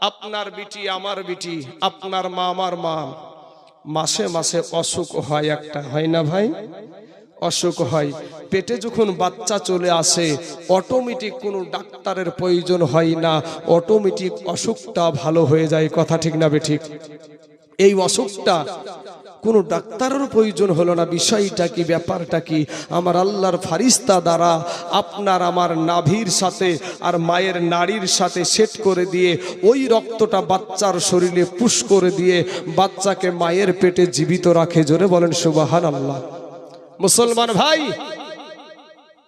আপনার বিটি আমার বিটি, আপনার মা আমার মা, মাসে মাসে অসুখ হয় একটা, হয় না ভাই? অসুখ হয়, পেটে যখন বাচ্চা চলে আসে অটোমেটিক কোনো ডাক্তারের প্রয়োজন হয় না, অটোমেটিক অসুখটা ভালো হয়ে যায়। কথা ঠিক না বেঠিক? এই অসুখটা কোনো ডাক্তারের প্রয়োজন হলো না। বিষয়টা কি, ব্যাপারটা কি? আমার আল্লাহর ফারিস্তা দ্বারা আপনার আমার নাভির সাথে আর মায়ের নাড়ির সাথে সেট করে দিয়ে ওই রক্তটা বাচ্চার শরীরে পুশ করে দিয়ে বাচ্চাকে মায়ের পেটে জীবিত রাখে। জোরে বলেন সুবহানাল্লাহ। মুসলমান ভাই,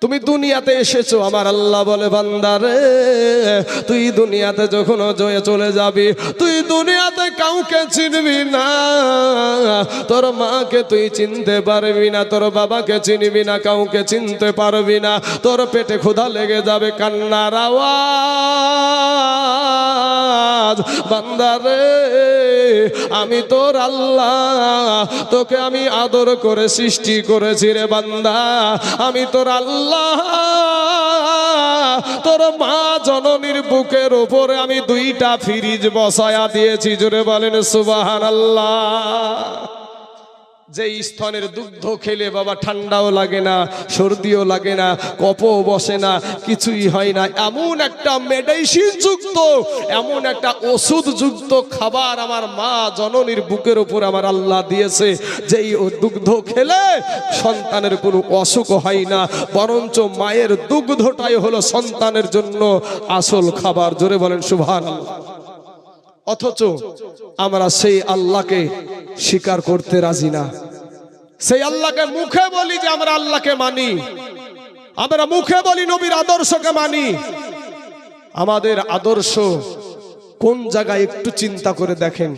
তুমি দুনিয়াতে এসেছো, আমার আল্লাহ বলে বান্দারে তুই দুনিয়াতে যখন জয়ে চলে যাবি, তুই দুনিয়াতে কাউকে চিনবি না। তোর মাকে তুই চিনতে পারবি না, তোর বাবাকে চিনবি না, কাউকে চিনতে পারবি না। তোর পেটে ক্ষুধা লেগে যাবে, কান্নার আওয়াজ। বান্দারে আমি তোর আল্লাহ, তোকে আমি আদর করে সৃষ্টি করেছি রে বান্দা। আমি তোর আল্লাহ, তোর মা জননীর বুকের উপরে আমি 2টা ফ্রিজ বসায়া দিয়েছি। জোরে বলেন সুবহানাল্লাহ। যে স্তনের দুগ্ধ খেলে বাবা ঠান্ডাও লাগে না, সর্দিও লাগে না, কফও বসে না, কিছুই হয় না। এমন একটা মেডিসিন যুক্ত, এমন একটা ওষুধ যুক্ত খাবার আমার মা জননীর বুকের উপর আমার আল্লাহ দিয়েছে, যেই দুগ্ধ খেলে সন্তানের কোনো অসুখ হয় না, বরঞ্চ মায়ের দুগ্ধটাই হলো সন্তানের জন্য আসল খাবার। জোরে বলেন সুবহানাল্লাহ। অথচ আমরা সেই আল্লাহকে স্বীকার করতে রাজি না। সেই আল্লাহকে মুখে বলি যে আমরা আল্লাহকে মানি, আমরা মুখে বলি নবীর আদর্শকে মানি। আমাদের আদর্শ কোন জায়গায় একটু চিন্তা করে দেখেন।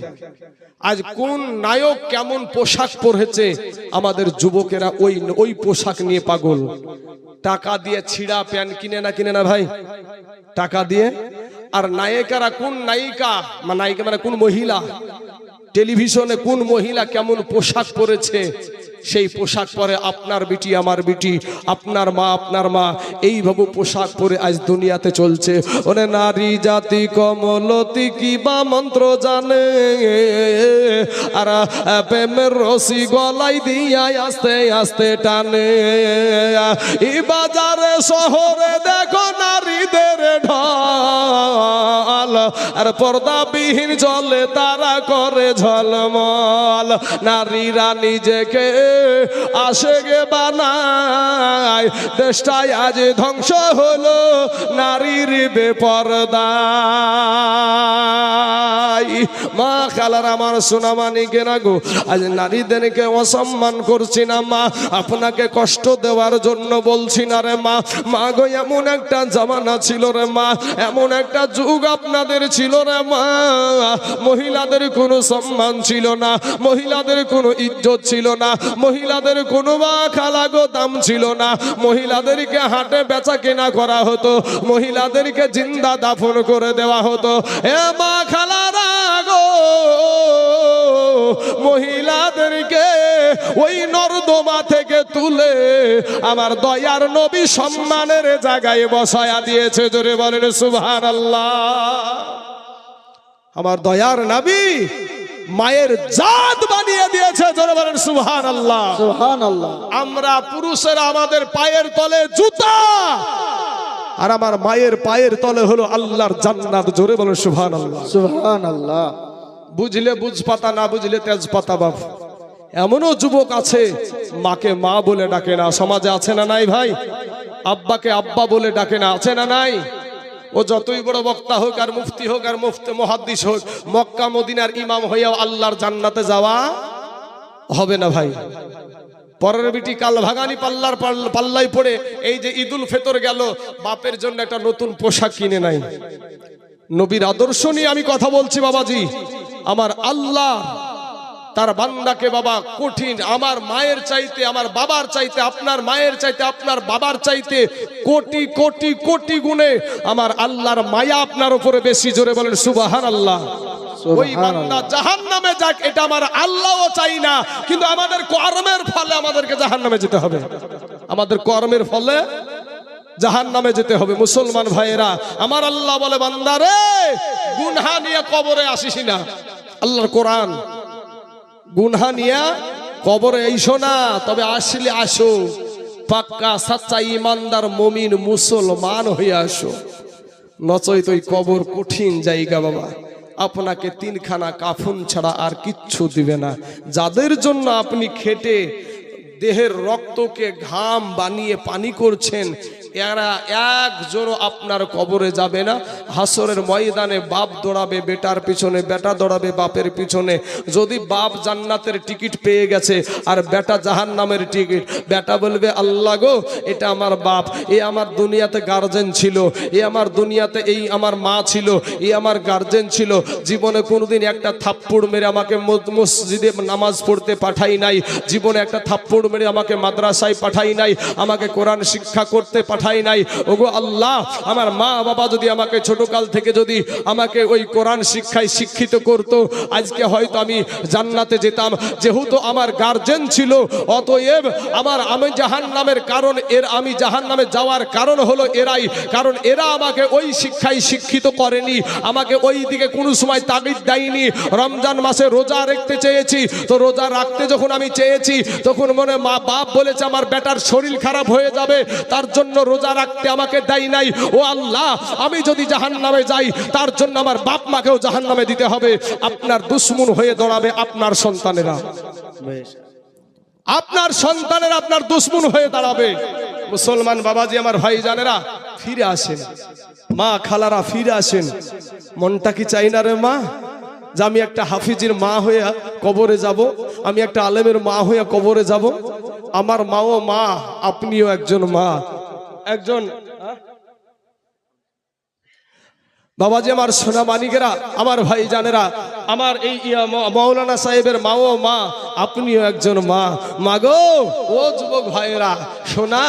আজ কোন নায়ক কেমন পোশাক পরেছে, আমাদের যুবকেরা ওই পোশাক নিয়ে পাগল। টাকা দিয়ে ছিঁড়া প্যান্ট কিনে না ভাই? টাকা দিয়ে। আর নায়িকারা, কোন নায়িকা মানে কোন মহিলা, টেলিভিশনে কোন মহিলা কেমন পোশাক পরেছে, সেই পোশাক পরে আপনার বিটি আমার বিটি, আপনার মা এইভাবে পোশাক পরে আজ দুনিয়াতে চলছে। ওরে নারী জাতি কমলতি কি বা মন্ত্র জানে, আর প্রেমের রশি গলাই দিয়া আস্তে আস্তে টানে। এই বাজারে শহরে দেখো নারীদের ঢল, আর পর্দাবিহীন চলে তারা করে ঝলমল। নারীরা নিজেকে আশেগে বানায়, দেশটায় আজ ধ্বংস হলো নারীর বেপরদায়। মা খালার আমার সোনা মানিকে না গো, আজ নারীদেরকে অসম্মান করছি না মা, আপনাকে কষ্ট দেওয়ার জন্য বলছি না রে মা। মা গো, এমন একটা জামানা ছিল রে মা, এমন একটা যুগ আপনাদের ছিল রে মা, মহিলাদের কোনো সম্মান ছিল না, মহিলাদের কোনো ইজ্জত ছিল না, মহিলাদের কোনো মা খালা গো দাম ছিল না। মহিলাদেরকে হাটে বেচা কেনা করা হতো, মহিলাদেরকে জিন্দা দাফন করে দেওয়া হতো। এ মা খালারা গো, মহিলাদেরকে ওই নর্দমা থেকে তুলে আমার দয়ার নবী সম্মানের জায়গায় বসায়া দিয়েছে। জোরে বলেন সুবহানাল্লাহ। আমার দয়ার নবী মায়ের জাত বানিয়ে দিয়েছে। জোরে বলেন সুবহানাল্লাহ, সুবহানাল্লাহ। আমরা পুরুষেরা আমাদের পায়ের তলে জুতা, আর আমার মায়ের পায়ের তলে হলো আল্লাহর জান্নাত। জোরে বলেন সুবহানাল্লাহ, সুবহানাল্লাহ। বুঝলে বুঝ পাতা, না বুঝলে তেজ পাতা বাপ। এমনও যুবক আছে মাকে মা বলে ডাকে না, সমাজে আছে না নাই ভাই? আব্বাকে আব্বা বলে ডাকে না, আছে না নাই? ও যতই বড় বক্তা হোক আর মুফতি হোক আর মুফতি মুহাদ্দিস হোক, মক্কা মদিনার ইমাম হইয়াও আল্লাহর জান্নাতে যাওয়া হবে না ভাই। পরের বিটি কাল ভাগানি পাল্লাই পড়ে এই যে ঈদুল ফিতর গেল, বাপের জন্য একটা নতুন পোশাক কিনে নাই। নবীর আদর্শ নিয়ে আমি কথা বলছি বাবাজি। আমার আল্লাহ তার বান্দাকে বাবা কঠিন, আমার মায়ের চাইতে, আমার বাবার চাইতে, আপনার মায়ের চাইতে, আপনার বাবার চাইতে কোটি কোটি কোটি গুণে আমার আল্লাহর মায়া আপনার উপরে বেশি। জোরে বলেন সুবহানাল্লাহ। ওই বান্দা জাহান্নামে যাক, এটা আমার আল্লাহও চাই না, কিন্তু আমাদের কর্মের ফলে আমাদেরকে জাহান্নামে যেতে হবে। আমাদের কর্মের ফলে জাহান্নামে যেতে হবে। মুসলমান ভাইয়েরা, আমার আল্লাহ বলে বান্দারে গুনাহ নিয়ে কবরে আসিস না। আল্লাহর কোরআন, গুনহা নিয়ে কবরে আইসো না, তবে আসলে আসো পাক্কা সাচ্চা ইমানদার মুমিন মুসলমান হয়ে আসো। নচয় তো কবর কঠিন জায়গা বাবা, আপনাকে তিনখানা কাফন ছাড়া আর কিচ্ছু দিবে না। যাদের জন্য আপনি খেটে দেহের রক্তকে ঘাম বানিয়ে পানি করছেন, এরা একজনও আপনার কবরে যাবে না। হাসরের ময়দানে বাপ দৌড়াবে বেটার পিছনে, বেটা দৌড়াবে বাপের পিছনে। যদি বাপ জান্নাতের টিকিট পেয়ে গেছে আর বেটা জাহান্নামের টিকিট, বেটা বলবে আল্লাহ গো এটা আমার বাপ, এ আমার দুনিয়াতে গার্জেন ছিল, এ আমার দুনিয়াতে এই আমার মা ছিল, এ আমার গার্জেন ছিল, জীবনে কোনোদিন একটা থাপ্পড় মেরে আমাকে মসজিদে নামাজ পড়তে পাঠাই নাই, জীবনে একটা থাপ্পড় মেরে আমাকে মাদ্রাসায় পাঠাই নাই, আমাকে কোরআন শিক্ষা করতে পাঠাই নাই। ওগো আল্লাহ, আমার মা বাবা যদি আমাকে ছোটকাল থেকে যদি আমাকে ওই কোরআন শিক্ষায় শিক্ষিত করতো, আজকে হয়তো আমি জান্নাতে যেতাম। যেহেতু আমার গার্জেন ছিল, অতএব আমি জাহান্নামের কারণ, আমি জাহান্নামে যাওয়ার কারণ হলো এরাই। কারণ এরা আমাকে ওই শিক্ষায় শিক্ষিত করেনি, আমাকে ওই দিকে কোনো সময় তাগিদ দেয়নি। রমজান মাসে রোজা রাখতে চেয়েছি, তো রোজা রাখতে যখন আমি চেয়েছি তখন মনে মা বাপ বলেছে আমার বেটার শরীর খারাপ হয়ে যাবে, তার জন্য রোজা রাখতে আমাকে দেয় নাই। ও আল্লাহ, আমি যদি জাহান্নামে যাই তার জন্য আমার বাপ মাকেও জাহান্নামে দিতে হবে। আপনার দুশ্মন হয়ে দাঁড়াবে আপনার সন্তানেরা, আপনার সন্তানেরা আপনার দুশ্মন হয়ে দাঁড়াবে। মুসলমান বাবাজি আমার ভাই জানেরা, ফিরে আসেন, মা খালারা ফিরে আসেন। মনটা কি চাই না রে মা যে আমি একটা হাফিজের মা হয়ে কবরে যাব, আমি একটা আলেমের মা হয়ে কবরে যাব? আমার মাও মা, আপনিও একজন মা, একজন বাবাজি আমার সোনা মানিকেরা, আমার ভাই জানেরা, আমার এই মৌলানা সাহেবের মাও মা, আপনিও একজন মা। মাগো ও যুবক ভাইয়েরা শোনা,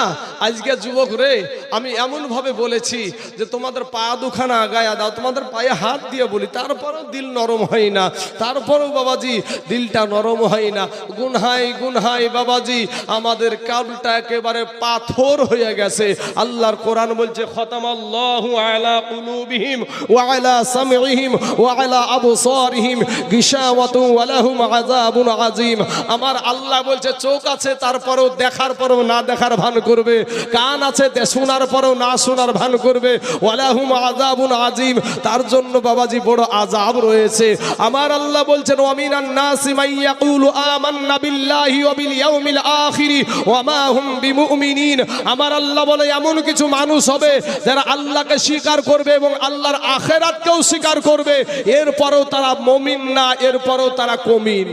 আজকে যুবক রে আমি এমন ভাবে বলেছি যে তোমাদের পা দুখানা আগায়া দাও, তোমাদের পায়ে হাত দিয়ে বলি, তারপরেও দিল নরম হয় না, তারপরেও বাবাজি দিলটা নরম হয় না। গুনহাই গুনহাই বাবাজি আমাদের কালটা একেবারে পাথর হয়ে গেছে। আল্লাহর কোরআন বলছে খতামাল্লাহু আলা কুলুবিহিম ওয়া আলা সামইহিম ওয়া আলা আবসারিহিম গিশাওয়াতুন ওয়া লাহুম আযাবুন আযীম। আমার আল্লাহ বলছে চোখ আছে তারপরেও দেখার পরেও না দেখার ভান করবে, কান আছে শোনার পরেও না শোনার ভান করবে, ওয়া লাহুম আযাবুন আযীম, তার জন্য বাবাজি বড় আযাব রয়েছে। আমার আল্লাহ বলছেন ওয়া মিনান নাসি মান ইয়াকুলু আমান্না বিল্লাহি ওয়া বিল ইয়াউমিল আখির ওয়া মা হুম বিমুমিনিন। আমার আল্লাহ বলে এমন কিছু মানুষ হবে যারা আল্লাহকে স্বীকার করবে এবং আল্লাহর আখিরাতকেও স্বীকার করবে, এরপরেও তারা মুমিন না, এরপরেও তারা কমিন।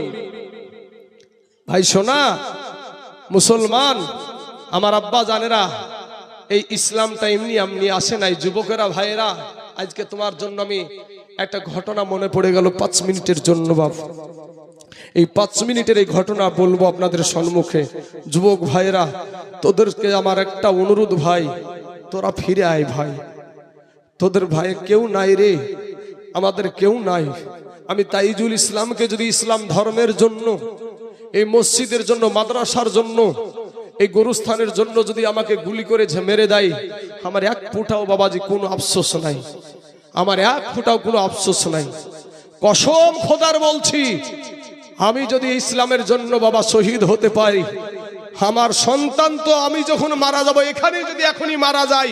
ভাই শোনা মুসলমান আমার আব্বা জানেরা, এই ইসলামটা এমনি এমনি আসে নাই। যুবকেরা ভাইয়েরা, আজকে তোমার জন্য আমি একটা ঘটনা মনে পড়ে গেল 5 মিনিটের জন্য বাপ। এই 5 মিনিটের এই ঘটনা বলবো আপনাদের সম্মুখে। যুবক ভাইয়েরা, তোদেরকে আমার একটা অনুরোধ ভাই, তোরা ফিরে আয় ভাই, তোদের ভাই কেউ নাই রে, আমাদের কেউ নাই। আমি তাইজুল ইসলামকে যদি ইসলাম ধর্মের জন্য, এই মসজিদের জন্য, মাদ্রাসার জন্য, এই গরুস্থানের জন্য যদি আমাকে গুলি করে মেরে দেয়, আমার এক ফুটাও বাবাজি কোনো আফসোস নাই, আমার এক ফুটাও কোনো আফসোস নাই। কসম খোদার বলছি, আমি যদি ইসলামের জন্য বাবা শহীদ হতে পারি, আমার সন্তান তো আমি যখন মারা যাব, এখানে যদি এখনই মারা যাই,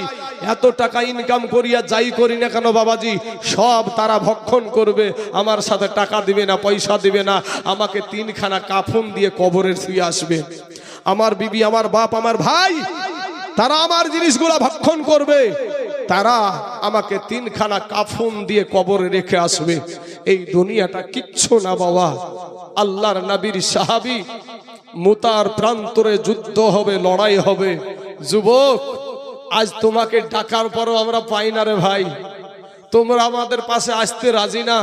এত টাকা ইনকাম করিয়া যাই করি না কেন বাবাজি, সব তারা ভক্ষণ করবে, আমার সাথে টাকা দিবে না, পয়সা দিবে না, আমাকে 3খানা কাফন দিয়ে কবরে শুয়ে আসবে। আমার বিবি, আমার বাপ, আমার ভাই, তারা আমার জিনিসগুলা ভক্ষণ করবে, তারা আমাকে 3খানা কাফন দিয়ে কবরে রেখে আসবে। এই দুনিয়াটা কিচ্ছু না বাবা, আল্লাহর নবীর সাহাবী, মুতার প্রান্তরে যুদ্ধ হবে, লড়াই হবে। যুবক, আজ তোমাকে ডাকার পরও আমরা পাই না রে ভাই, তোমরা আমাদের পাশে আসতে রাজি না।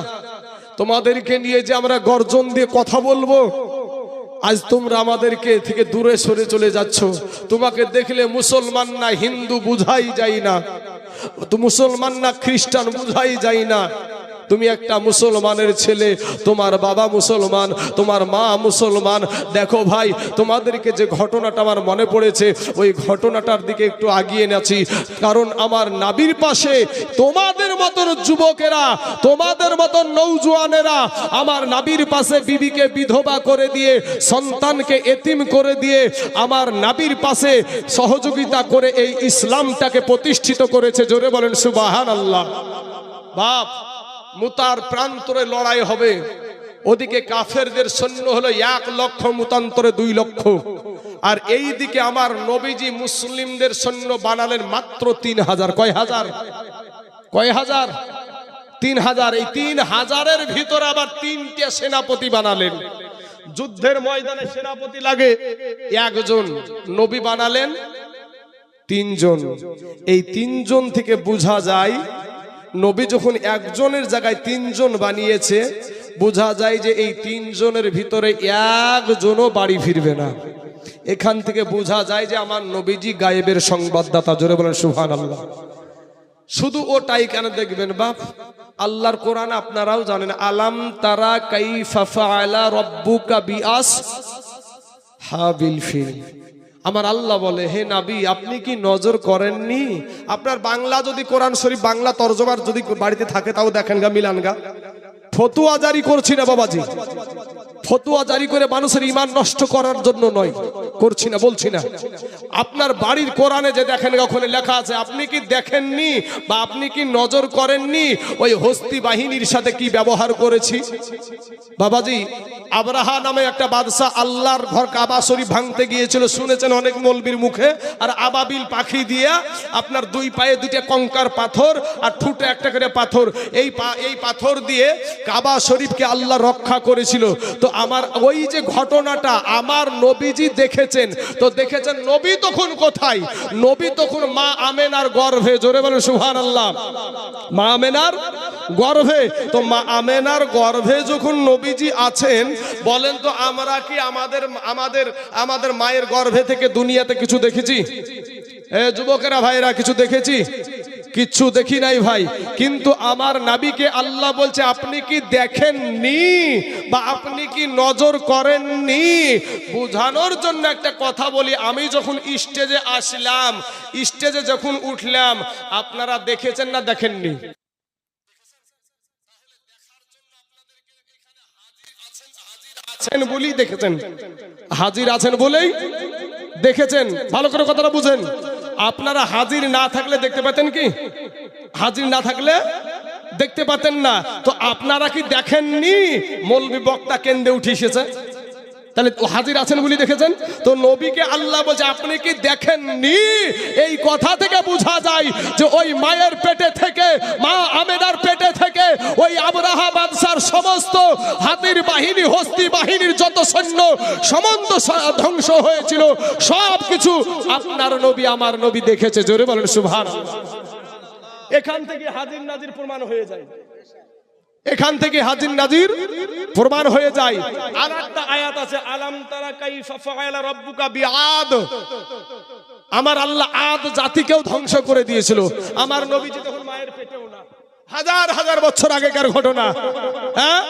তোমাদেরকে নিয়ে যে আমরা গর্জন দিয়ে কথা বলবো, আজ তোমরা আমাদেরকে থেকে দূরে সরে চলে যাচ্ছ। তোমাকে দেখলে মুসলমান না হিন্দু বুঝাই যায় না, মুসলমান না খ্রিস্টান বুঝাই যায় না। তুমি একটা মুসলমানের ছেলে, তোমার বাবা মুসলমান, তোমার মা মুসলমান। দেখো ভাই, তোমাদেরকে যে ঘটনাটা আমার মনে পড়েছে, ওই ঘটনাটার দিকে একটু আগিয়ে নেছি। কারণ আমার নাবির পাশে তোমাদের মতন যুবকেরা, তোমাদের মতন নৌজওয়ানেরা আমার নাবির পাশে বিবিকে বিধবা করে দিয়ে, সন্তানকে এতিম করে দিয়ে আমার নাবির পাশে সহযোগিতা করে এই ইসলামটাকে প্রতিষ্ঠিত করেছে। জোরে বলেন সুবহানাল্লাহ। বাপ, মুতার প্রান্তরে লড়াই হবে, ওদিকে কাফেরদের সৈন্য হলো 1 লক্ষ, মুতান্তরে 2 লক্ষ। আর এই দিকে আমার নবীজি মুসলিমদের সৈন্য বানালেন মাত্র 3000। কয় হাজার? 3000। এই 3000-এর ভিতরে আবার 3টে সেনাপতি বানালেন। যুদ্ধের ময়দানে সেনাপতি লাগে 1 জন, নবী বানালেন 3 জন। এই 3 জন থেকে বোঝা যায় নবী যখন 1 জনের জায়গায় 3 জন বানিয়েছে, বোঝা যায় যে এই 3 জনের ভিতরে 1 জনও বাড়ি ফিরবে না। এখান থেকে বোঝা যায় যে আমার নবীজি গায়েবের সংবাদদাতা। জোরে বলেন সুবহানাল্লাহ। শুধু ওটাই কেন দেখবেন বাপ, আল্লাহর কোরআন আপনারাও জানেন, আলাম তারা কাইফা ফাআলা রাব্বুকা বিআসহাবিল ফিল। আমার আল্লাহ বলে, হে নবী, আপনি কি নজর করেননি? আপনার বাংলা যদি কোরআন শরীফ বাংলা তরজমার যদি বাড়িতে থাকে তাও দেখেন গা, মিলান গা। ফতুয়া জারি করছি না বাবাজি, ফতুয়া জারি করে মানুষের ঈমান নষ্ট করার জন্য নয়, করছি না, বলছি না। আপনার বাড়ির কোরআনে যে দেখেন ওখানে লেখা আছে, আপনি কি দেখেননি বা আপনি কি নজর করেননি ওই হস্তি বাহিনীর সাথে কি ব্যবহার করেছি? বাবাজি, আবরাহা নামে একটা বাদশা আল্লাহর ঘর কাবা শরীফ ভাঙতে গিয়েছিল, শুনেছেন অনেক মৌলবীর মুখে। আর আবাবিল পাখি দিয়ে আপনার 2 পায়ে 2টা কঙ্কার পাথর আর ঠুটে একটা করে পাথর, এই পাথর দিয়ে কাবা শরীফকে আল্লাহ রক্ষা করেছিল। তো আমার ওই যে ঘটনাটা আমার নবীজি দেখেছেন, তো দেখেছেন নবী তখন কোথায়? নবী তখন মা আমেনার গর্ভে। জোরে বলেন সুবহানাল্লাহ। মা আমেনার গর্ভে। তো মা আমেনার গর্ভে যখন নবীজি আছেন, বলেন তো আমরা কি আমাদের মায়ের গর্ভে থেকে দুনিয়াতে কিছু দেখেছি? যুবকেরা ভাইরা, কিছু দেখেছি? কিচ্ছু দেখি নাই ভাই। কিন্তু আমার নবীকে আল্লাহ বলছে, আপনি কি দেখেননি বা আপনি কি নজর করেননি? বোঝানোর জন্য একটা কথা বলি, আমি যখন স্টেজে আসলাম, স্টেজে যখন উঠলাম, আপনারা দেখেছেন না দেখেননি? বলেই দেখেছেন, হাজির আছেন বলেই দেখেছেন। ভালো করে কথাটা বুঝেন। আপনারা হাজির না থাকলে দেখতে পেতেন কি? হাজির না থাকলে দেখতে পাতেন না। তো আপনারা কি দেখেননি মৌলবী বক্তা কেন্দ্রে উঠে এসেছে? তাহলে হাজির আছেন বলে দেখেছেন। তো নবীকে আল্লাহ বলছে, আপনি কি দেখেননি? এই কথা থেকে বোঝা যায় যে ওই মায়ের পেটে থেকে, মা আমেনার পেটে থেকে ওই আবরাহা বাদশার সমস্ত হাতির বাহিনী, হস্তি বাহিনীর যত সৈন্য সমস্ত ধ্বংস হয়েছিল, সব কিছু আপনার নবী, আমার নবী দেখেছে। জোরে বলেন সুবহানাল্লাহ। এখান থেকে হাজির নাজির প্রমাণ হয়ে যায়, এখান থেকে হাজির নাজির প্রমাণ হয়ে যায়। আর একটা আয়াত আছে, আলাম তারা কাইফা ফাআলা রাব্বুকা বিআদ। আমার আল্লাহ আদ জাতিকেও ধ্বংস করে দিয়েছিল। আমার নবীজি তখন মায়ের পেটেও না, হাজার হাজার বছর আগেকার ঘটনা। হ্যাঁ,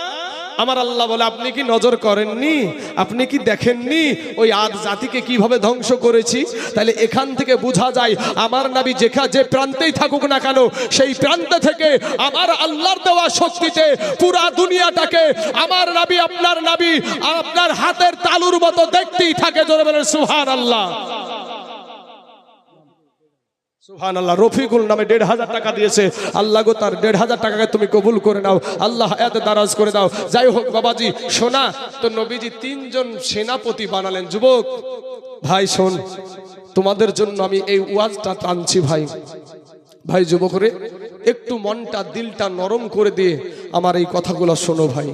আমার আল্লাহ বলে, আপনি কি নজর করেননি? আপনি কি দেখেননি ওই আদ জাতিকে কিভাবে ধ্বংস করেছি? তাহলে এখান থেকে বোঝা যায় আমার নবী যে প্রান্তেই থাকুক না কেন, সেই প্রান্ত থেকে আমার আল্লাহর দেওয়া শক্তিতে পুরা দুনিয়াটাকে আমার নবী, আপনার নবী আপনার হাতের তালুর মতো দেখতেই থাকে। জোরে বলেন সুবহানাল্লাহ। সুবহানাল্লাহ। রফিকুল নামে ১৫০০ টাকা দিয়েছে। আল্লাহ গো, তার ১৫০০ টাকাকে তুমি কবুল করে নাও, আল্লাহ হায়াতে দারাজ করে দাও। যাই হোক বাবাজি, শোনা তো, নবীজি 3 জন সেনাপতি বানালেন। যুবক ভাই শোন, তোমাদের জন্য আমি এই ওয়াজটা টানছি ভাই। ভাই যুবকরে, একটু মনটা দিলটা নরম করে দিয়ে আমার এই কথাগুলো শোনো ভাই।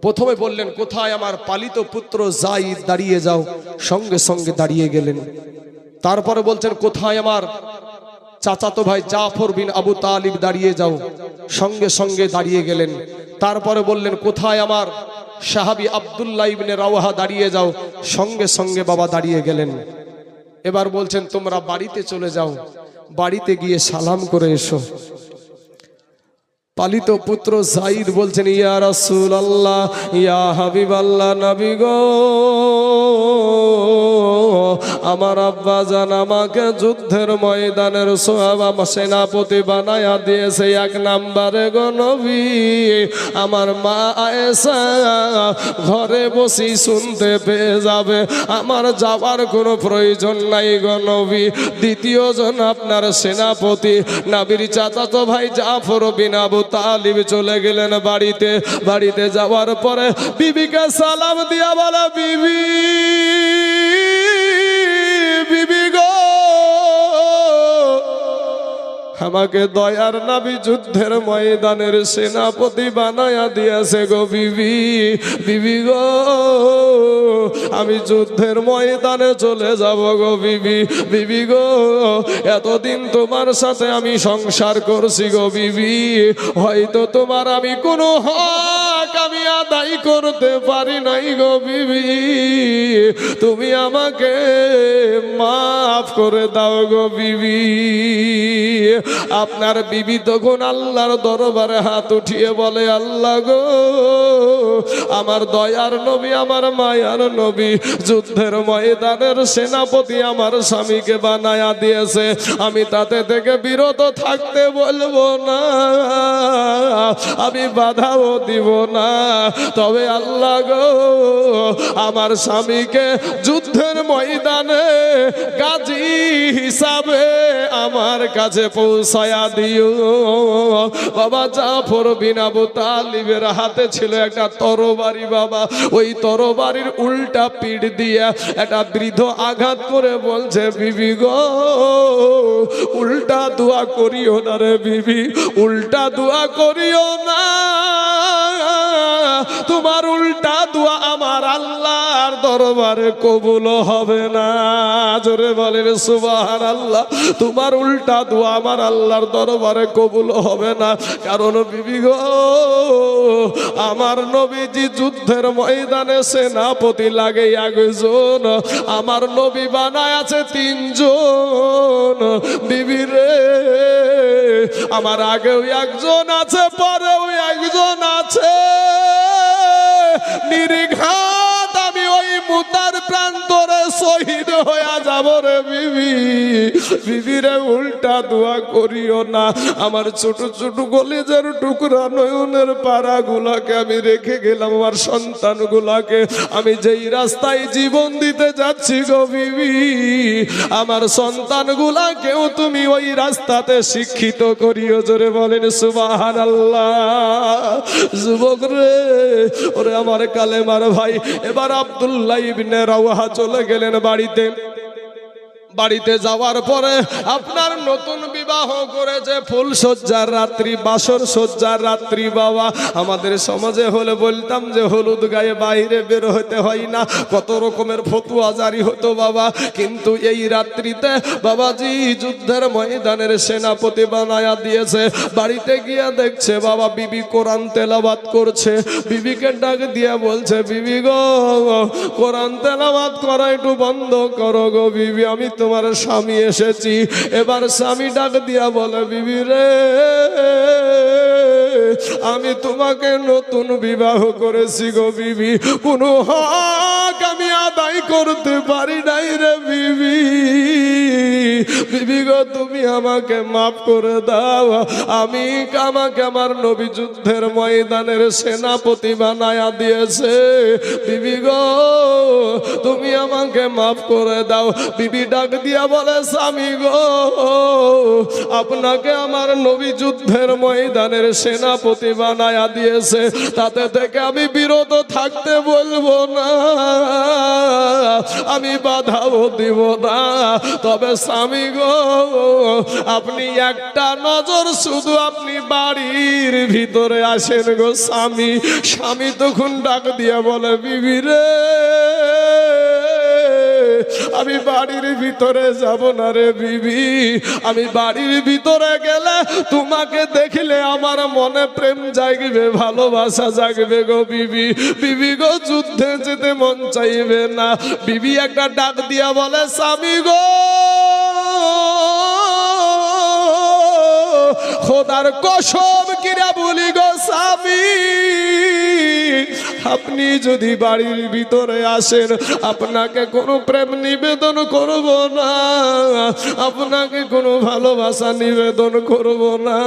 প্রথমে বললেন, কোথায় আমার পালিত পুত্র যায়েদ? দাঁড়িয়ে যাও। সঙ্গে সঙ্গে দাঁড়িয়ে গেলেন। তারপরে বলছেন, কোথায় আমার চাচাতো ভাই জাফর বিন আবু তালিব? দাঁড়িয়ে যাও। সঙ্গে সঙ্গে দাঁড়িয়ে গেলেন। তারপরে বললেন, কোথায় আমার সাহাবী আব্দুল্লাহ ইবনে রাওয়াহা? দাঁড়িয়ে যাও। সঙ্গে সঙ্গে বাবা দাঁড়িয়ে গেলেন। এবার বলছেন, তোমরা বাড়িতে চলে যাও, বাড়িতে গিয়ে সালাম করে এসো। পালিত পুত্র যায়েদ বলছেন, ইয়া রাসূলুল্লাহ, ইয়া হাবিবাল্লাহ, নবী গো, আমার আব্বা জান আমাকে যুদ্ধের ময়দানের সেনাপতি বানায়া দিয়েছে। এক নাম্বারে গো নবী, আমার মা আয়েশা ঘরে বসেই শুনতে পেয়ে যাবে, আমার যাওয়ার কোনো প্রয়োজন নাই গো নবী। দ্বিতীয় জন আপনার সেনাপতি নবীর চাচাতো ভাই জাফর বিন আবু তালিব চলে গেলেন বাড়িতে। বাড়িতে যাওয়ার পরে বিবিকে সালাম দিয়া বলে, বিবি, বিবি গো, আমাকে দয়ার নবী যুদ্ধের ময়দানের সেনাপতি বানায়া দিয়েছে গো বিবি। বিবি গো, আমি যুদ্ধের ময়দানে চলে যাব গো বিবি। বিবি গো, এতদিন তোমার সাথে আমি সংসার করছি গো বিবি, হয়তো তোমার আমি কোনো হক আমি আদায় করতে পারি নাই গো বিবি, তুমি আমাকে মাফ করে দাও গো বিবি। আপনার বিবি তখন আল্লাহর দরবারে হাত উঠিয়ে বলে, আল্লাহ গো, আমার দয়ার নবী, আমার মায়ার নবী যুদ্ধের ময়দানের সেনাপতি আমার স্বামীকে বানায়া দিয়েছে, আমি তাতে থেকে বিরত থাকতে বলবো না, আমি বাধাও দিব না, তবে আল্লাহ গো, আমার স্বামীকে যুদ্ধের ময়দানে গাজী হিসাবে আমার কাছে পৌঁছায়া দিও। বাবা জাফর বিন আবু তালিবের হাতে ছিল একটা তরবারি বাবা, ওই তরবারির উল্টা পিঠ দিয়ে একটা বৃদ্ধ আঘাত করে বলছে, বিবি গো, উল্টা দোয়া করিও না রে বিবি, উল্টা দোয়া করিও না, তোমার উল্টা দোয়া আমার আল্লাহর দরবারে কবুল হবে না। জোরে বলেন সুবহানাল্লাহ। তোমার উল্টা দোয়া আমার আল্লাহর দরবারে কবুল হবে না, কারণ বিবি গো, আমার নবীজি যুদ্ধের ময়দানে সেনাপতি লাগে একজন, আমার নবী বানায় আছে তিনজন। বিবি রে, আমার আগেও একজন আছে, পরেও একজন আছে, নির্ঘাত আমি ওই মুতার প্রান্তরে শহীদ হয়ে যাব রে বিবি। বিবি রে, উল্টা দোয়া করিও না, আমার ছোট ছোট কলিজার টুকরা নয়নের পাড়া গুলাকে আমি রেখে গেলাম, আমার সন্তান গুলাকে আমি যেই রাস্তায় জীবন দিতে যাচ্ছি গো বিবি, আমার সন্তান গুলাকেও তুমি ওই রাস্তাতে শিক্ষিত করিও। জোরে বলেন সুবহানাল্লাহ। যুবক রে, ওরে আমার কালেমার ভাই, এবার আব্দুল্লাহ ইবনে রাওয়াহা চলে গেলেন বাড়িতে। বাড়িতে যাওয়ার পরে আপনার নতুন বিবাহ করেছে, ফুল সজ্জার রাত্রি, বাসর সজ্জার রাত্রি বাবা। আমাদের সমাজে হলে বলতাম যে হলুদ গায়ে বাইরে বের হতে হয় না, কত রকমের ফতুয়া জারি হতো বাবা, কিন্তু এই রাত্রিতে বাবাজি যুদ্ধের ময়দানের সেনাপতি বানায়া দিয়েছে। বাড়িতে গিয়া দেখছে বাবা বিবি কোরআন তেলাওয়াত করছে, বিবিকে ডাক দিয়া বলছে, বিবি গো, কোরআন তেলাওয়াত করা একটু বন্ধ করো গো বিবি, আমি তোমার স্বামী এসেছি। এবার স্বামী ডাক দিয়া বলে, বিবি রে, আমি তোমাকে নতুন বিবাহ করেছি গো বিবি, কোনো হক আমি আদায় করতে পারি নাই রে বিবি। বিবি গো, তুমি আমাকে মাফ করে দাও, আমাকে আমার নবী যুদ্ধের ময়দানের সেনাপতি বানায়া দিয়েছে। বিবি গো, তুমি আমাকে মাফ করে দাও। বিবি ডাক দিয়া বলে, স্বামী গো, আপনাকে আমার নবী যুদ্ধের ময়দানের সেনাপতি বানায়া দিয়েছে, তাতে থেকে আমি বিরত থাকতে বলবো না, আমি বাধাও দিব না, তবে স্বামী গো, আপনি একটা নজর শুধু আপনি বাড়ির ভিতরে আসেন গো স্বামী। স্বামী তখন ডাক দিয়া বলে, বিবি রে, আমি বাড়ির ভিতরে যাব না রে বিবি, আমি বাড়ির ভিতরে গেলে তোমাকে দেখলে আমার মনে প্রেম জাগবে, ভালোবাসা জাগবে গো বিবি। বিবি গো, যুদ্ধে যেতে মন চাইবে না। বিবি একটা ডাক দিয়া বলে, স্বামী গো, খোদার কসম কিরা বলি গো স্বামী, আপনি যদি বাড়ির ভিতরে আসেন আপনাকে কোনো প্রেম নিবেদন করব না, আপনাকে কোনো ভালোবাসা নিবেদন করব না।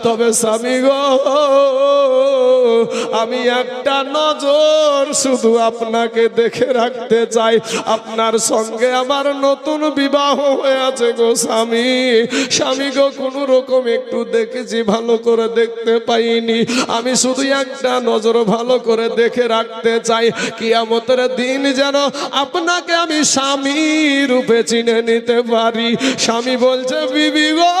তবে স্বামী গো, আমি একটা নজর শুধু আপনাকে দেখে রাখতে চাই। আপনার সঙ্গে আমার নতুন বিবাহ হয়েছে গো স্বামী। স্বামী গো, কোনো রকম একটু দেখেছি, ভালো করে দেখতে পাইনি। আমি শুধু একটা নজর ভালো করে দেখে রাখতে চাই, কিয়ামতের দিন যেন আপনাকে আমি স্বামী রূপে চিনে নিতে পারি। স্বামী বলছে, বিবি গো,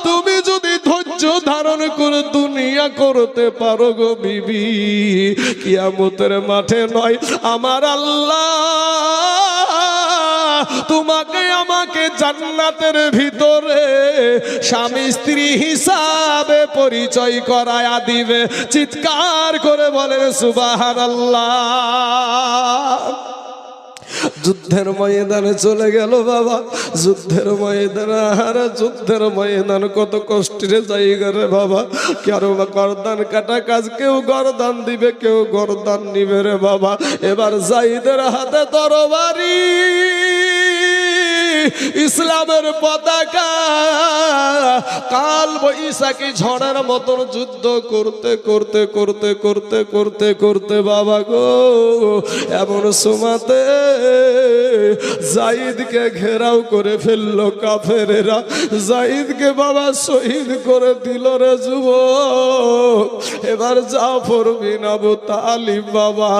তুমি যদি ধৈর্য ধারণ করে দুনিয়া করতে পারো গো বিবি, কিয়ামতের মাঠে নয় আমার আল্লাহ তোমাকে আমাকে জান্নাতের ভিতরে স্বামী স্ত্রী হিসাবে পরিচয় করায়া দিবে। চিৎকার করে বলেন সুবহানাল্লাহ। যুদ্ধের ময়দানে চলে গেল বাবা, যুদ্ধের ময়দানে, আর যুদ্ধের ময়দান কত কষ্টের জায়গা রে বাবা। কারো গর্দান কাটা কাজ, কেউ গর্দান দিবে, কেউ গর্দান নিবে রে বাবা। এবার জাহিদের হাতে তরবারি, ইসলামের পতাকা, কাল বৈশাখী ঝড়ের মতন যুদ্ধ করতে করতে করতে করতে করতে করতে বাবা গো, এমন সময়তে জাহিদকে ঘেরাও করে ফেললো কাফেরেরা। জাহিদকে বাবা শহীদ করে দিল রে যুবক। এবার জাফর বিন আবু তালিব বাবা,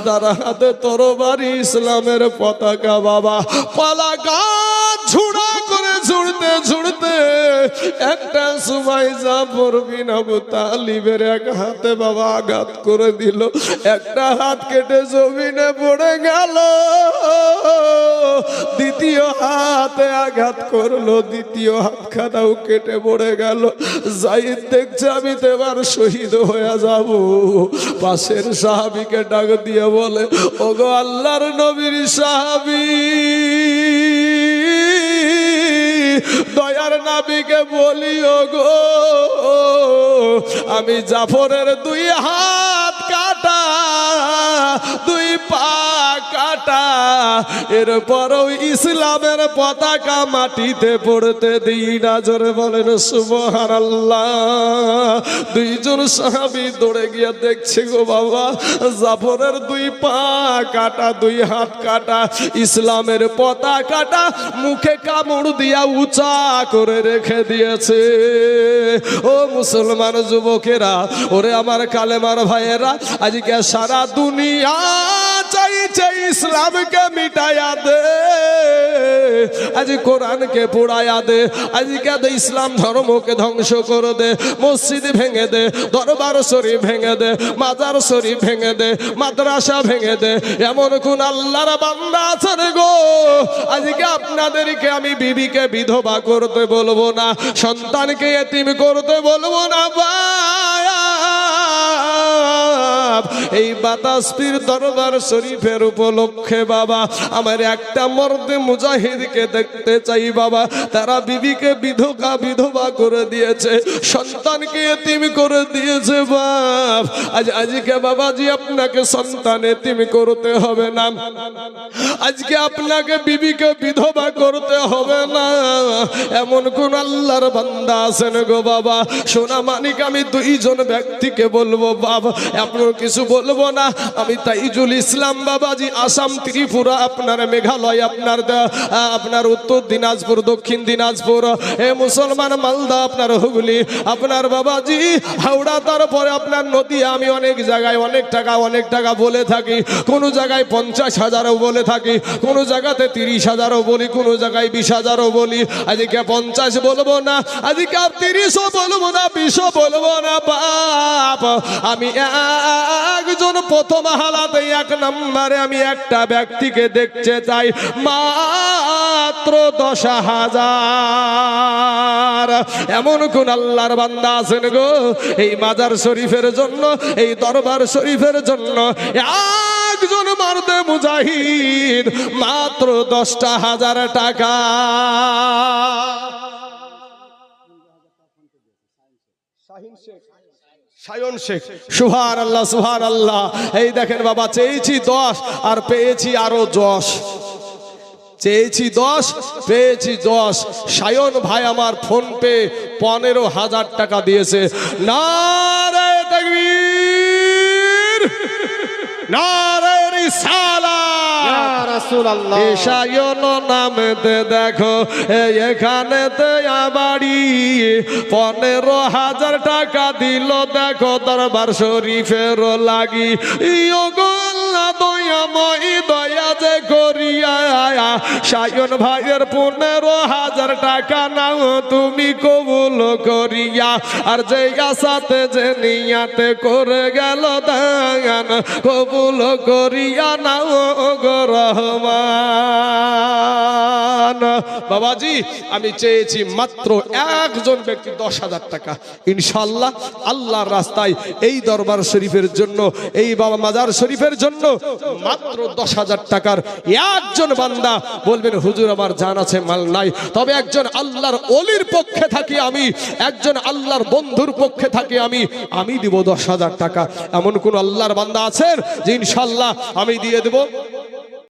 তার হাতে তরবারি, ইসলামের পতাকা বাবা, পালাকা ঝুড়া করে ঝুড়তে ঝুড়তে একটা সময় জাফর বিন আবু তালিবের এক হাতে বাবা আঘাত করে দিল। একটা হাত কেটে জমিনে পড়ে গেল, দ্বিতীয় হাতে আঘাত করলো, দ্বিতীয় হাতখানাও কেটে পড়ে গেল। জাহিদ দেখছে আমি তো এবার শহীদ হয়ে যাব। পাশের সাহাবীকে ডাক দিয়ে বলে, ওগো আল্লাহর নবীর সাহাবী, দয়ার নবীকে বলি, ওগো আমি জাফরের দুই হাত কাটা, দুই পা কাটা, এরপরও ইসলামের পতাকা মাটিতে পড়তে দিই না। জোরে বলেন সুবহানাল্লাহ। দুইজন সাহাবী দৌড়ে গিয়ে দেখছে গো বাবা, জাফরের দুই পা কাটা, দুই হাত কাটা, ইসলামের পতাকাটা মুখে কামড় দিয়া উঁচা করে রেখে দিয়েছে। ও মুসলমান যুবকেরা, ওরে আমার কালেমার ভাইয়েরা, আজকে সারা দুনিয়া চাইছে ইসলামকে মিটাইয়া দে, আজ কোরআনকে পোড়াইয়া দে, আজকে ইসলাম ধর্মকে ধ্বংস করে দে, মসজিদ ভেঙে দে, দরবার শরীফ ভেঙে দে, মাজার শরীফ ভেঙে দে, মাদ্রাসা ভেঙে দে। এমন কোন আল্লাহর বান্দা আছেন গো, আজকে আপনাদেরকে আমি বিবিকে বিধবা করতে বলবো না, সন্তানকে এতিম করতে বলবো না। এই বাতাসপীর দরবার শরীফের উপলক্ষে বাবা আমার একটা মর্দে মুজাহিদকে দেখতে চাই বাবা। তারা বিবিকে বিধবা করে দিয়েছে, সন্তানকে এতিম করে দিয়েছে বাপ। আজকে বাবাজি আপনাকে সন্তান এতিম করতে হবে না, আজকে আপনাকে বিবিকে বিধবা করতে হবে না। এমন কোন আল্লাহর বান্দা আছেন গো বাবা? সোনা মানিক আমি দুইজন ব্যক্তিকে বলবো বাবা, আপনার কিছু বলবো না। আমি তাইজুল ইসলাম বাবাজি, আসাম, ত্রিপুরা, আপনার মেঘালয়, আপনার উত্তর দিনাজপুর, দক্ষিণ দিনাজপুর, মুসলমান মালদা, আপনার হুগলি, আপনার বাবাজি হাওড়া, তারপরে আপনার নদীয়া। আমি অনেক জায়গায় অনেক টাকা বলে থাকি, কোন জায়গায় 50,000ও বলে থাকি, কোন জায়গাতে 30,000ও বলি, কোন জায়গায় 20,000ও বলি। আজকে 50 বলবো না, আজকে 30ও বলবো না, 20ও বলবো না বাপ। আমি একজন প্রথম হালাতে 1 নম্বরে আমি একটা ব্যক্তিকে দেখতে চাই, মাত্র 10,000। এমন কোন আল্লাহর বান্দা আছেন গো এই মাজার শরীফের জন্য, এই দরবার শরীফের জন্য একজন মারদে মুজাহিদ মাত্র 10,000 টাকা। সায়ন শেখ, সুবহানাল্লাহ সুবহানাল্লাহ। এই দেখেন বাবা, চেয়েছি 10 আর পেয়েছি আরো 10, চেয়েছি 10 পেয়েছি 10। সায়ন ভাই আমার ফোন পে 15,000 টাকা দিয়েছে। নারে তাকবীর, নারে রিসালাত, ইয়া রাসূলুল্লাহ। সায়ন নামেতে দেখো এখানেতে বাড়ি 15,000 টাকা দিল, দেখো দরবার শরীফের লাগি। ইয়গল্লা দয়াময় দয়া যে করিয়া সায়ন ভাইয়ের 15,000 টাকা নাও তুমি কবুল করিয়া। আর যে আসাতে যে নিয়াতে করে গেল দান কবুল করিয়া নাও গো রহমান। বাবাজি আমি চেয়েছি মাত্র একজন ব্যক্তি 10,000 টাকা, ইনশাআল্লাহ আল্লাহর রাস্তায় এই দরবার শরীফের জন্য, এই বাবা মাজার শরীফের জন্য মাত্র 10,000 টাকার একজন বান্দা বলবেন হুজুর আমার জান আছে মাল নাই, তবে একজন আল্লাহর ওলির পক্ষে থাকি আমি, একজন আল্লাহর বন্ধুর পক্ষে থাকি আমি দিব 10,000 টাকা। এমন কোন আল্লাহর বান্দা আছেন যে ইনশাআল্লাহ আমি দিয়ে দেব?